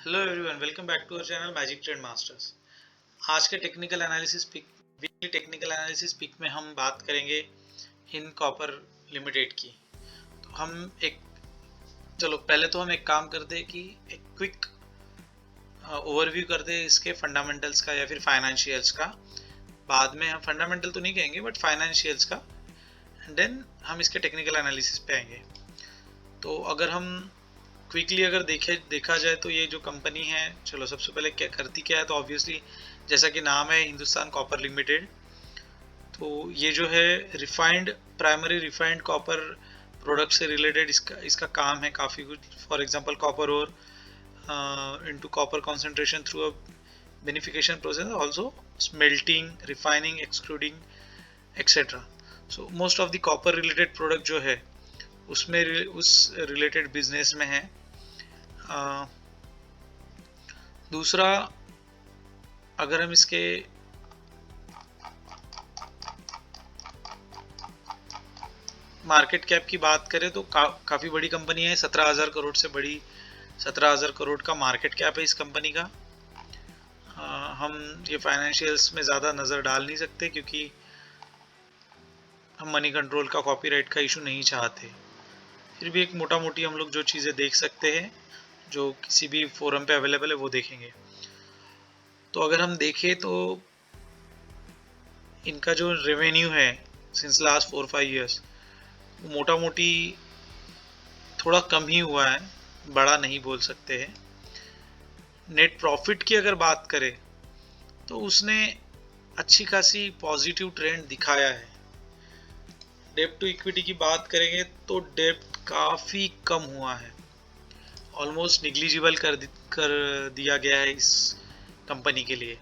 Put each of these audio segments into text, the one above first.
Hello everyone, welcome back to our channel magic trade masters. आज के technical analysis pick weekly technical analysis pick में हम बात करेंगे हिंद कॉपर लिमिटेड की। तो हम एक चलो पहले तो हम एक काम करते हैं कि एक क्विक ओवरव्यू करते हैं इसके फंडामेंटल्स का या फिर फाइनेंशियल्स का। बाद में हम फंडामेंटल तो नहीं कहेंगे बट फाइनेंशियल्स का, एंड देन हम इसके टेक्निकल एनालिसिस पे आएंगे। तो अगर हम क्विकली अगर देखा जाए तो ये जो कंपनी है, चलो सबसे पहले क्या करती क्या है, तो ऑब्वियसली जैसा कि नाम है हिंदुस्तान कॉपर लिमिटेड। तो ये जो है refined primary refined copper product से रिलेटेड इसका इसका काम है काफ़ी कुछ। फॉर एग्जांपल कॉपर और into copper concentration through a beneficiation process, also smelting, refining, extruding etcetera. So most of the copper related product जो है उसमें उस रिलेटेड बिजनेस में है। दूसरा, अगर हम इसके मार्केट कैप की बात करें तो काफ़ी बड़ी कंपनी है। 17,000 करोड़ से बड़ी 17,000 करोड़ का मार्केट कैप है इस कंपनी का। हम ये फाइनेंशियल्स में ज़्यादा नज़र डाल नहीं सकते क्योंकि हम मनी कंट्रोल का, कॉपीराइट का इशू नहीं चाहते। फिर भी एक मोटा मोटी हम लोग जो चीज़ें देख सकते हैं जो किसी भी फोरम पे अवेलेबल है वो देखेंगे। तो अगर हम देखें तो इनका जो रेवेन्यू है सिंस लास्ट 4-5 ईयर्स, वो मोटा मोटी थोड़ा कम ही हुआ है, बड़ा नहीं बोल सकते हैं। नेट प्रॉफिट की अगर बात करें तो उसने अच्छी खासी पॉजिटिव ट्रेंड दिखाया है। डेब्ट टू इक्विटी की बात करेंगे तो डेब्ट काफ़ी कम हुआ है, ऑलमोस्ट निग्लिजिबल कर दिया गया है इस कंपनी के लिए।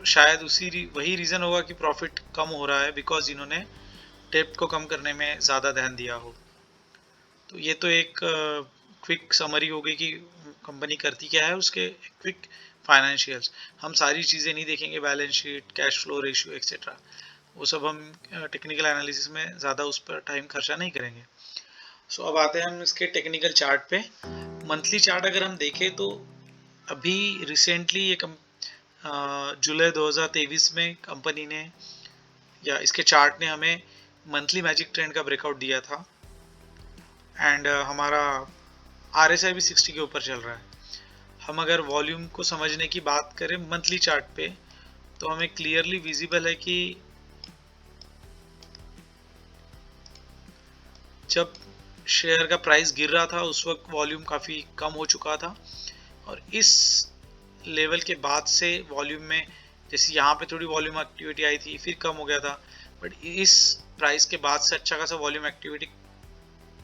शायद वही रीज़न होगा कि प्रॉफिट कम हो रहा है, बिकॉज इन्होंने डेब्ट को कम करने में ज़्यादा ध्यान दिया हो। तो ये तो एक क्विक समरी हो गई कि कंपनी करती क्या है, उसके क्विक फाइनेंशियल्स। हम सारी चीज़ें नहीं देखेंगे, balance sheet, cash flow ratio etcetera, वो सब हम टेक्निकल एनालिसिस में ज़्यादा उस पर टाइम खर्चा नहीं करेंगे। अब आते हैं हम इसके टेक्निकल चार्ट पे। मंथली चार्ट अगर हम देखें तो अभी रिसेंटली ये जुलाई 2023 में कंपनी ने या इसके चार्ट ने हमें मंथली मैजिक ट्रेंड का ब्रेकआउट दिया था, एंड हमारा RSI भी 60 के ऊपर चल रहा है। हम अगर वॉल्यूम को समझने की बात करें मंथली चार्ट पे तो हमें क्लियरली विजिबल है कि जब शेयर का प्राइस गिर रहा था उस वक्त वॉल्यूम काफ़ी कम हो चुका था, और इस लेवल के बाद से वॉल्यूम में, जैसे यहाँ पे थोड़ी वॉल्यूम एक्टिविटी आई थी फिर कम हो गया था, बट इस प्राइस के बाद से अच्छा खासा वॉल्यूम एक्टिविटी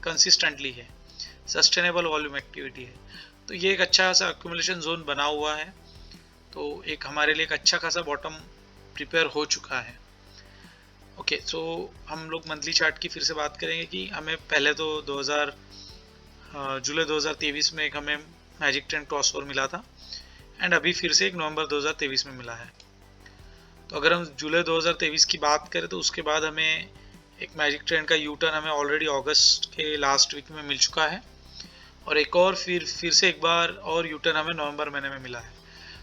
कंसिस्टेंटली है, सस्टेनेबल वॉल्यूम एक्टिविटी है। तो ये एक अच्छा सा एक्यूमुलेशन जोन बना हुआ है, तो एक हमारे लिए एक अच्छा खासा बॉटम प्रिपेयर हो चुका है। ओके, सो हम लोग मंथली चार्ट की फिर से बात करेंगे कि हमें पहले तो जुलाई 2023 में एक हमें मैजिक ट्रेंड क्रॉस ओवर मिला था, एंड अभी फिर से एक नवंबर 2023 में मिला है। तो अगर हम जुलाई 2023 की बात करें तो उसके बाद हमें एक मैजिक ट्रेंड का यू टर्न हमें ऑलरेडी अगस्त के लास्ट वीक में मिल चुका है, और एक और फिर से एक बार और यू टर्न हमें नवंबर महीने में मिला है।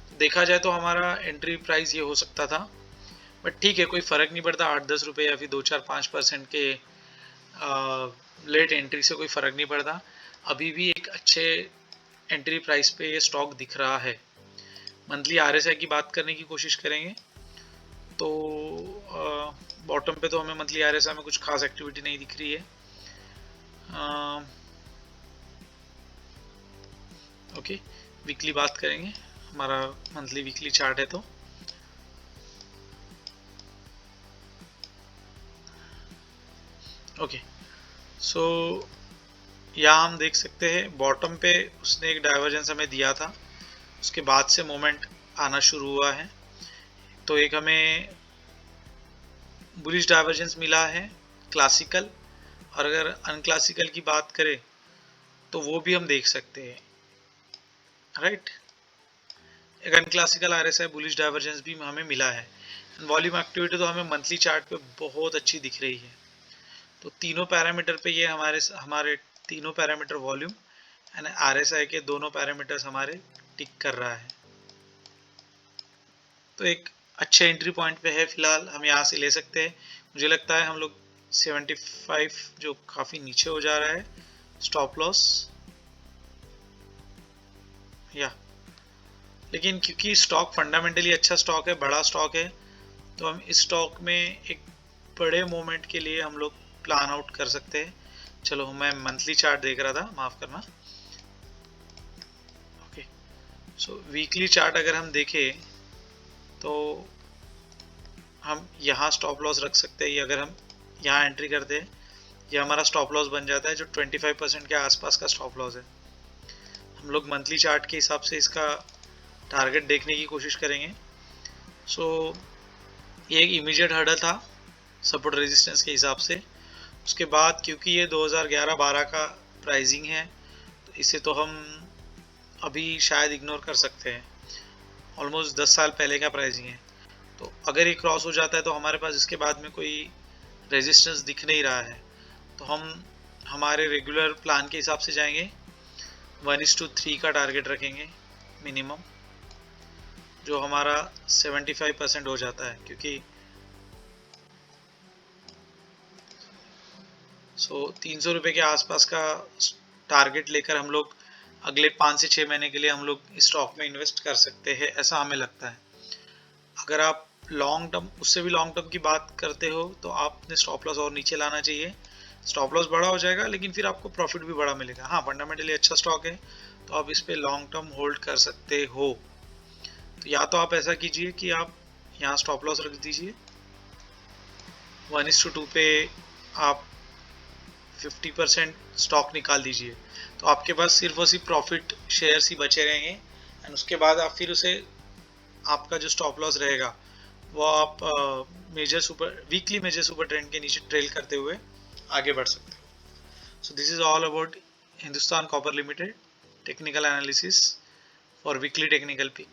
तो देखा जाए तो हमारा एंट्री प्राइस ये हो सकता था, बट ठीक है, कोई फ़र्क नहीं पड़ता। 8-10 रुपये या फिर 2-4-5% के लेट एंट्री से कोई फ़र्क नहीं पड़ता। अभी भी एक अच्छे एंट्री प्राइस पे ये स्टॉक दिख रहा है। मंथली RSI की बात करने की कोशिश करेंगे तो बॉटम पे तो हमें मंथली RSI में कुछ खास एक्टिविटी नहीं दिख रही है। ओके, वीकली बात करेंगे, हमारा मंथली वीकली चार्ट है। तो ओके, सो यहाँ हम देख सकते हैं बॉटम पे उसने एक डाइवर्जेंस हमें दिया था, उसके बाद से मोमेंट आना शुरू हुआ है। तो एक हमें बुलिश डाइवर्जेंस मिला है क्लासिकल, और अगर अनक्लासिकल की बात करें तो वो भी हम देख सकते हैं, राइट। एक अनक्लासिकल RSI बुलिश डाइवर्जेंस भी हमें मिला है। वॉल्यूम एक्टिविटी तो हमें मंथली चार्ट पे बहुत अच्छी दिख रही है। तो तीनों पैरामीटर पे ये हमारे तीनों पैरामीटर, वॉल्यूम एंड RSI के दोनों पैरामीटर्स हमारे टिक कर रहा है। तो एक अच्छे एंट्री पॉइंट पे है फिलहाल, हम यहाँ से ले सकते हैं। मुझे लगता है हम लोग 75 जो काफ़ी नीचे हो जा रहा है, स्टॉप लॉस या, लेकिन क्योंकि स्टॉक फंडामेंटली अच्छा स्टॉक है, बड़ा स्टॉक है, तो हम इस स्टॉक में एक बड़े मोमेंट के लिए हम लोग प्लान आउट कर सकते हैं। चलो मैं मंथली चार्ट देख रहा था, माफ़ करना। ओके, सो वीकली चार्ट अगर हम देखें तो हम यहाँ स्टॉप लॉस रख सकते हैं। ये अगर हम यहाँ एंट्री करते हैं, ये हमारा स्टॉप लॉस बन जाता है, जो 25% के आसपास का स्टॉप लॉस है। हम लोग मंथली चार्ट के हिसाब से इसका टारगेट देखने की कोशिश करेंगे। सो ये एक इमीडिएट हर्डल था सपोर्ट रेजिस्टेंस के हिसाब से। उसके बाद क्योंकि ये 2011-12 का प्राइसिंग है, तो इसे तो हम अभी शायद इग्नोर कर सकते हैं। ऑलमोस्ट 10 साल पहले का प्राइसिंग है, तो अगर ये क्रॉस हो जाता है तो हमारे पास इसके बाद में कोई रेजिस्टेंस दिख नहीं रहा है, तो हम हमारे रेगुलर प्लान के हिसाब से जाएंगे। 1:3 का टारगेट रखेंगे मिनिमम, जो हमारा 75% हो जाता है, क्योंकि 300 रुपये के आसपास का टारगेट लेकर हम लोग अगले 5 से 6 महीने के लिए हम लोग इस स्टॉक में इन्वेस्ट कर सकते हैं, ऐसा हमें लगता है। अगर आप लॉन्ग टर्म, उससे भी लॉन्ग टर्म की बात करते हो, तो आपने स्टॉप लॉस और नीचे लाना चाहिए। स्टॉप लॉस बड़ा हो जाएगा, लेकिन फिर आपको प्रॉफिट भी बड़ा मिलेगा। हाँ, फंडामेंटली अच्छा स्टॉक है, तो आप इस पे लॉन्ग टर्म होल्ड कर सकते हो। तो या तो आप ऐसा कीजिए कि आप यहाँ स्टॉप लॉस रख दीजिए, 1:2 पे आप 50% स्टॉक निकाल दीजिए, तो आपके पास सिर्फ और सिर्फ प्रॉफिट शेयर्स ही बचे रहेंगे। एंड उसके बाद आप फिर उसे, आपका जो स्टॉप लॉस रहेगा वो आप वीकली मेजर सुपर ट्रेंड के नीचे ट्रेल करते हुए आगे बढ़ सकते हो। So this is all about Hindustan copper limited technical analysis for weekly technical pick.